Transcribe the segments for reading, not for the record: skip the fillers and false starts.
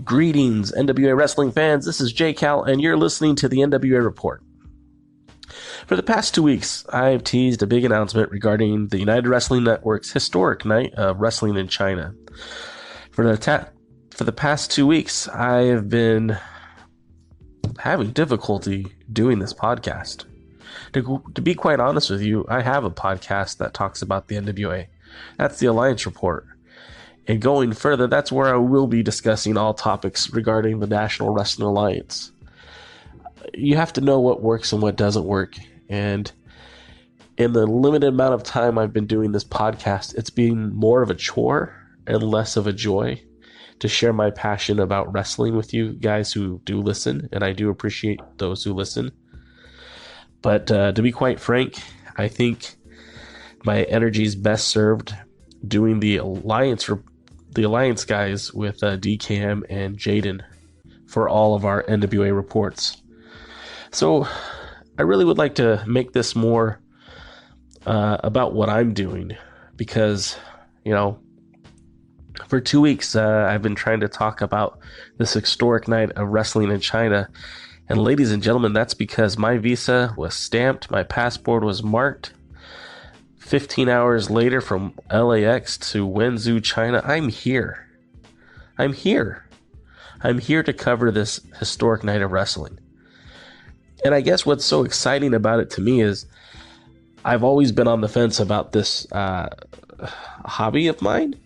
Greetings, NWA Wrestling fans. This is Jay Cal, and you're listening to the NWA Report. For the past 2 weeks, I've teased a big announcement regarding the United Wrestling Network's historic night of wrestling in China. For the past 2 weeks, I have been having difficulty doing this podcast. To be quite honest with you, I have a podcast that talks about the NWA. That's the Alliance Report. And going further, that's where I will be discussing all topics regarding the National Wrestling Alliance. You have to know what works and what doesn't work. And in the limited amount of time I've been doing this podcast, it's been more of a chore and less of a joy to share my passion about wrestling with you guys who do listen. And I do appreciate those who listen. But to be quite frank, I think my energy is best served doing the Alliance guys with DKM and Jaden for all of our NWA reports. So I really would like to make this more about what I'm doing because, for 2 weeks I've been trying to talk about this historic night of wrestling in China. And ladies and gentlemen, that's because my visa was stamped, my passport was marked. 15 hours later from LAX to Wenzhou, China, I'm here. I'm here to cover this historic night of wrestling. And I guess what's so exciting about it to me is I've always been on the fence about this hobby of mine.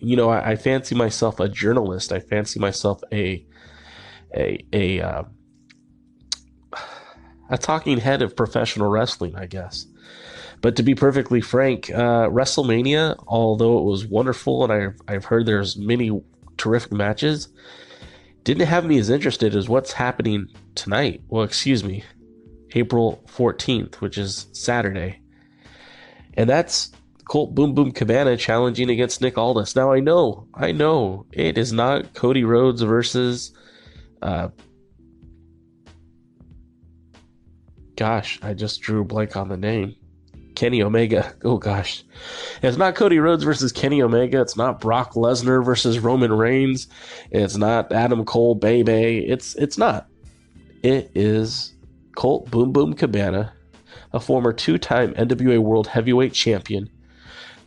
I fancy myself a journalist. I fancy myself a talking head of professional wrestling, I guess. But to be perfectly frank, WrestleMania, although it was wonderful and I've heard there's many terrific matches, didn't have me as interested as what's happening tonight. Well, excuse me, April 14th, which is Saturday. And that's Colt Boom Boom Cabana challenging against Nick Aldis. Now, I know, it is not Cody Rhodes versus... gosh, I just drew a blank on the name. Kenny Omega. Oh gosh. It's not Cody Rhodes versus Kenny Omega. It's not Brock Lesnar versus Roman Reigns. It's not Adam Cole Baby. It's not. It is Colt Boom Boom Cabana, a former 2-time NWA World Heavyweight Champion,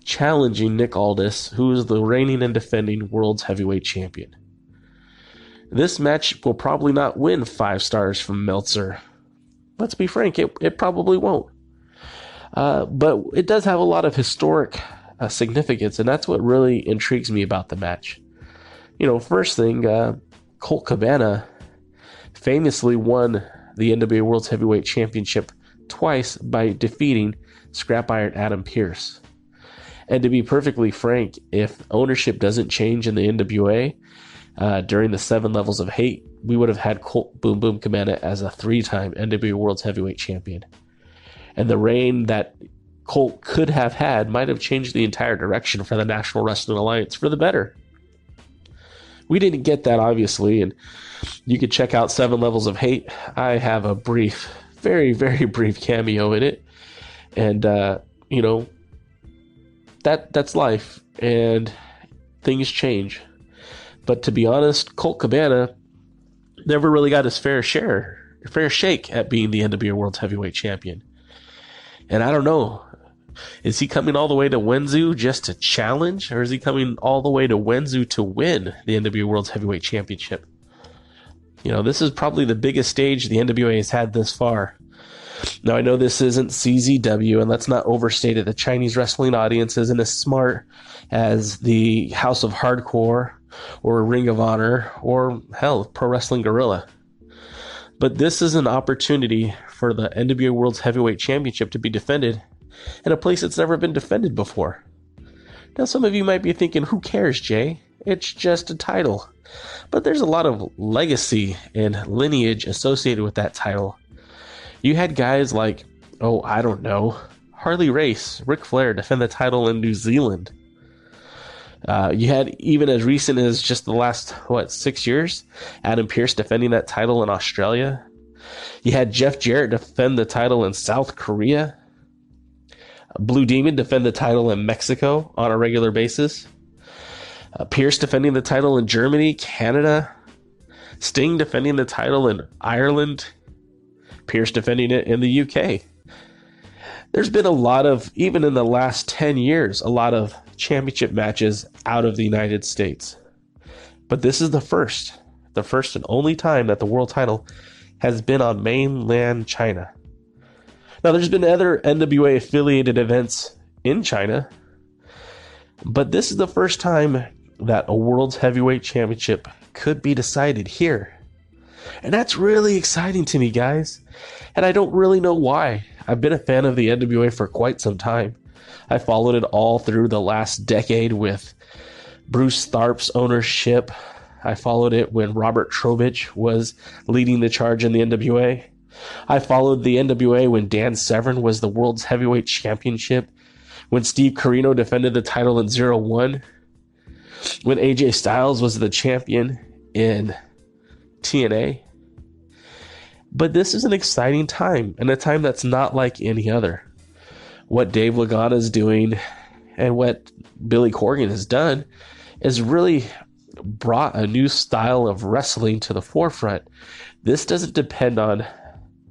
challenging Nick Aldis, who is the reigning and defending World's Heavyweight Champion. This match will probably not win 5 stars from Meltzer. Let's be frank, it probably won't. But it does have a lot of historic significance, and that's what really intrigues me about the match. First thing, Colt Cabana famously won the NWA World Heavyweight Championship twice by defeating Scrap Iron Adam Pearce. And to be perfectly frank, if ownership doesn't change in the NWA during the 7 levels of hate, we would have had Colt Boom Boom Cabana as a 3-time NWA World Heavyweight Champion. And the reign that Colt could have had might have changed the entire direction for the National Wrestling Alliance for the better. We didn't get that, obviously, and you could check out 7 Levels of Hate. I have a brief, very, very brief cameo in it. And, that's life, and things change. But to be honest, Colt Cabana never really got his fair shake at being the NWA World Heavyweight Champion. And I don't know, is he coming all the way to Wenzhou just to challenge, or is he coming all the way to Wenzhou to win the NWA World Heavyweight Championship? This is probably the biggest stage the NWA has had this far. Now, I know this isn't CZW, and let's not overstate it. The Chinese wrestling audience isn't as smart as the House of Hardcore or Ring of Honor or, hell, Pro Wrestling Guerrilla. But this is an opportunity for the NWA World Heavyweight Championship to be defended in a place that's never been defended before. Now, some of you might be thinking, who cares, Jay? It's just a title. But there's a lot of legacy and lineage associated with that title. You had guys like, Harley Race, Ric Flair defend the title in New Zealand. You had, even as recent as just the last, 6 years, Adam Pearce defending that title in Australia. You had Jeff Jarrett defend the title in South Korea. Blue Demon defend the title in Mexico on a regular basis. Pierce defending the title in Germany, Canada. Sting defending the title in Ireland. Pierce defending it in the UK. There's been a lot of, even in the last 10 years, a lot of championship matches out of the United States. But this is the first and only time that the world title has been on mainland China. Now, there's been other NWA affiliated events in China, but this is the first time that a World's Heavyweight Championship could be decided here. And that's really exciting to me, guys. And I don't really know why. I've been a fan of the NWA for quite some time. I followed it all through the last decade with Bruce Tharp's ownership. I followed it when Robert Trovich was leading the charge in the NWA. I followed the NWA when Dan Severn was the World's Heavyweight Championship, when Steve Corino defended the title in 01, when AJ Styles was the champion in TNA. But this is an exciting time, and a time that's not like any other. What Dave Lagana is doing and what Billy Corgan has done is really brought a new style of wrestling to the forefront. This doesn't depend on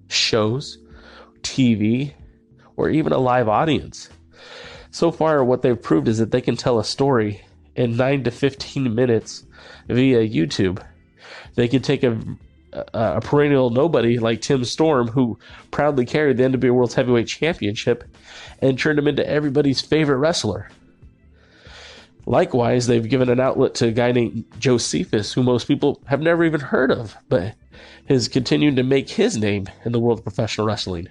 shows, TV, or even a live audience. So far, what they've proved is that they can tell a story in 9 to 15 minutes via YouTube. They can take a perennial nobody like Tim Storm, who proudly carried the NWA World Heavyweight Championship, and turned him into everybody's favorite wrestler. Likewise, they've given an outlet to a guy named Joe Cephas, who most people have never even heard of, but has continued to make his name in the world of professional wrestling.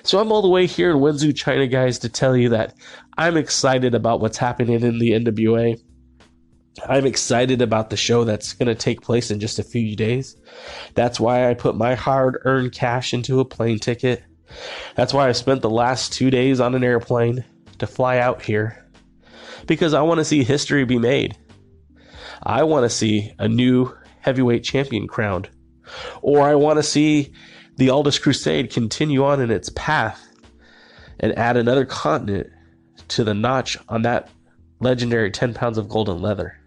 So I'm all the way here in Wenzhou, China, guys, to tell you that I'm excited about what's happening in the NWA. I'm excited about the show that's going to take place in just a few days. That's why I put my hard-earned cash into a plane ticket. That's why I spent the last 2 days on an airplane to fly out here. Because I want to see history be made. I want to see a new heavyweight champion crowned. Or I want to see the Aldous Crusade continue on in its path and add another continent to the notch on that legendary 10 pounds of golden leather.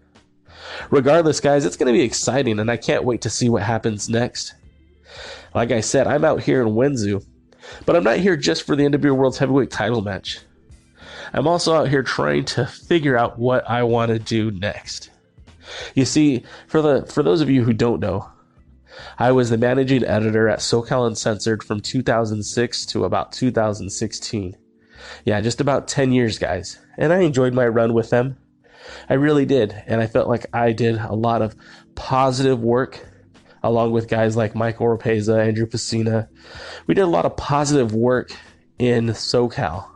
Regardless, guys, it's going to be exciting, and I can't wait to see what happens next. Like I said, I'm out here in Wenzhou, but I'm not here just for the NWA World's Heavyweight title match. I'm also out here trying to figure out what I want to do next. You see, for those of you who don't know, I was the managing editor at SoCal Uncensored from 2006 to about 2016. Yeah, just about 10 years, guys. And I enjoyed my run with them. I really did. And I felt like I did a lot of positive work along with guys like Mike Oropeza, Andrew Pacina. We did a lot of positive work in SoCal.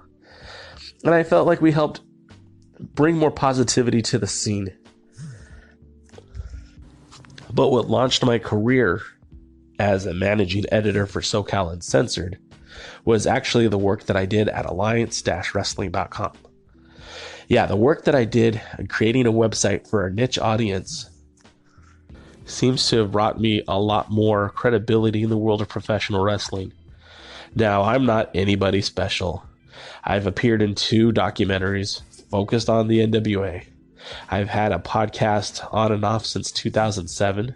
And I felt like we helped bring more positivity to the scene. But what launched my career as a managing editor for SoCal Uncensored was actually the work that I did at alliance-wrestling.com. Yeah, the work that I did creating a website for a niche audience seems to have brought me a lot more credibility in the world of professional wrestling. Now, I'm not anybody special. I've appeared in 2 documentaries focused on the NWA. I've had a podcast on and off since 2007.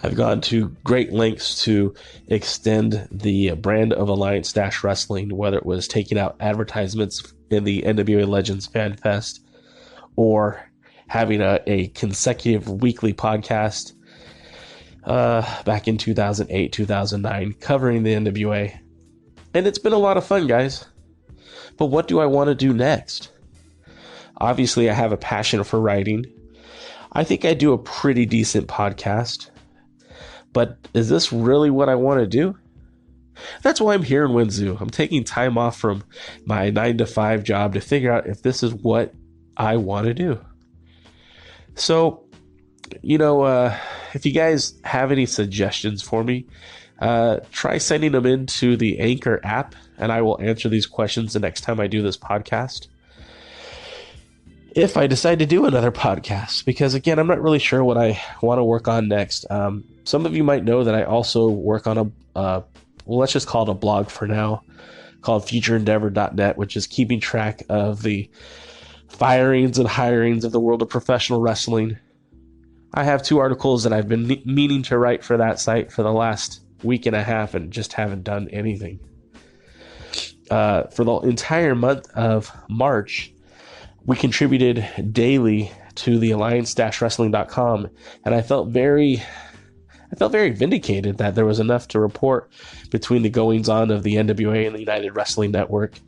I've gone to great lengths to extend the brand of Alliance-Wrestling, whether it was taking out advertisements in the NWA Legends Fan Fest or having a consecutive weekly podcast back in 2008, 2009, covering the NWA. And it's been a lot of fun, guys. But what do I want to do next? Obviously, I have a passion for writing. I think I do a pretty decent podcast. But is this really what I want to do? That's why I'm here in Wenzhou. I'm taking time off from my 9-to-5 job to figure out if this is what I want to do. So, if you guys have any suggestions for me, try sending them into the Anchor app, and I will answer these questions the next time I do this podcast. If I decide to do another podcast, because again, I'm not really sure what I want to work on next. Some of you might know that I also work on let's just call it a blog for now, called futureendeavor.net, which is keeping track of the firings and hirings of the world of professional wrestling. I have 2 articles that I've been meaning to write for that site for the last week and a half and just haven't done anything. For the entire month of March, we contributed daily to the alliance-wrestling.com, and I felt very vindicated that there was enough to report between the goings-on of the NWA and the United Wrestling Network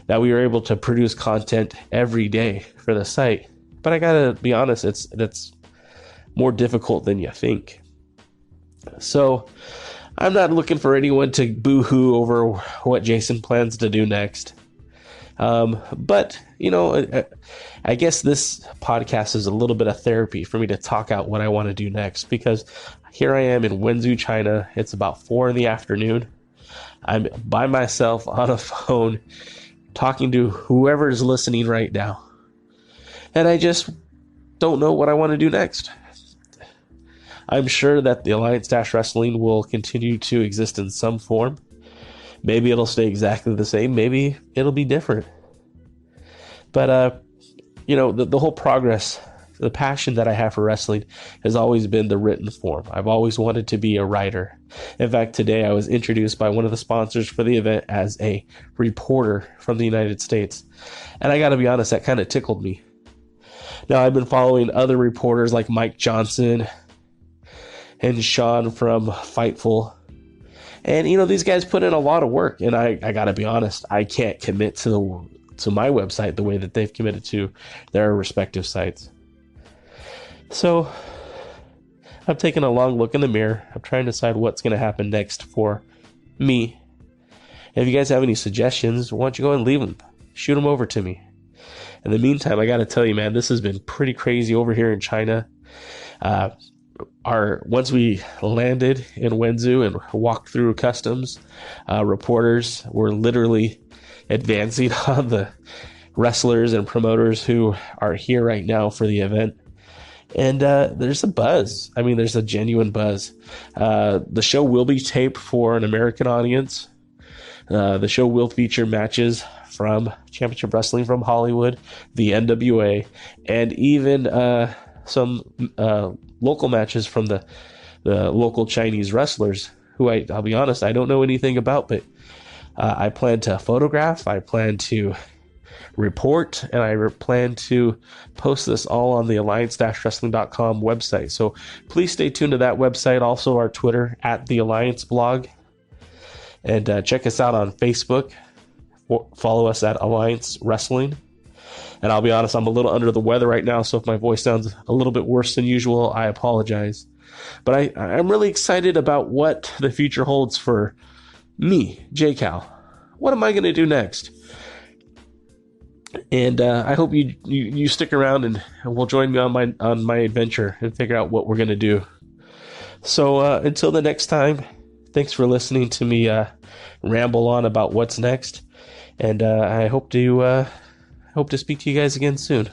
that we were able to produce content every day for the site. But I gotta be honest, it's more difficult than you think. So I'm not looking for anyone to boo-hoo over what Jason plans to do next. But, I guess this podcast is a little bit of therapy for me to talk out what I want to do next, because here I am in Wenzhou, China. It's about 4 p.m. I'm by myself on a phone talking to whoever is listening right now. And I just don't know what I want to do next. I'm sure that the Alliance-Wrestling will continue to exist in some form. Maybe it'll stay exactly the same. Maybe it'll be different. But, the whole progress, the passion that I have for wrestling has always been the written form. I've always wanted to be a writer. In fact, today I was introduced by one of the sponsors for the event as a reporter from the United States. And I got to be honest, that kind of tickled me. Now, I've been following other reporters like Mike Johnson and Sean from Fightful. And, these guys put in a lot of work. And I got to be honest, I can't commit to my website the way that they've committed to their respective sites. So I'm taking a long look in the mirror. I'm trying to decide what's going to happen next for me. If you guys have any suggestions, why don't you go ahead and leave them? Shoot them over to me. In the meantime, I got to tell you, man, this has been pretty crazy over here in China. Once we landed in Wenzhou and walked through customs, reporters were literally advancing on the wrestlers and promoters who are here right now for the event. And there's a buzz. I mean, there's a genuine buzz. The show will be taped for an American audience. The show will feature matches from Championship Wrestling from Hollywood, the NWA, and even some local matches from the local Chinese wrestlers, who I'll be honest, I don't know anything about, but I plan to photograph, I plan to report, and I plan to post this all on the alliance-wrestling.com website. So please stay tuned to that website, also our Twitter at the Alliance blog, and check us out on Facebook. Follow us at Alliance Wrestling. And I'll be honest, I'm a little under the weather right now, so if my voice sounds a little bit worse than usual, I apologize. But I'm really excited about what the future holds for me, J-Cal. What am I going to do next? And I hope you stick around and will join me on my adventure and figure out what we're going to do. So until the next time, thanks for listening to me ramble on about what's next. And I hope to speak to you guys again soon.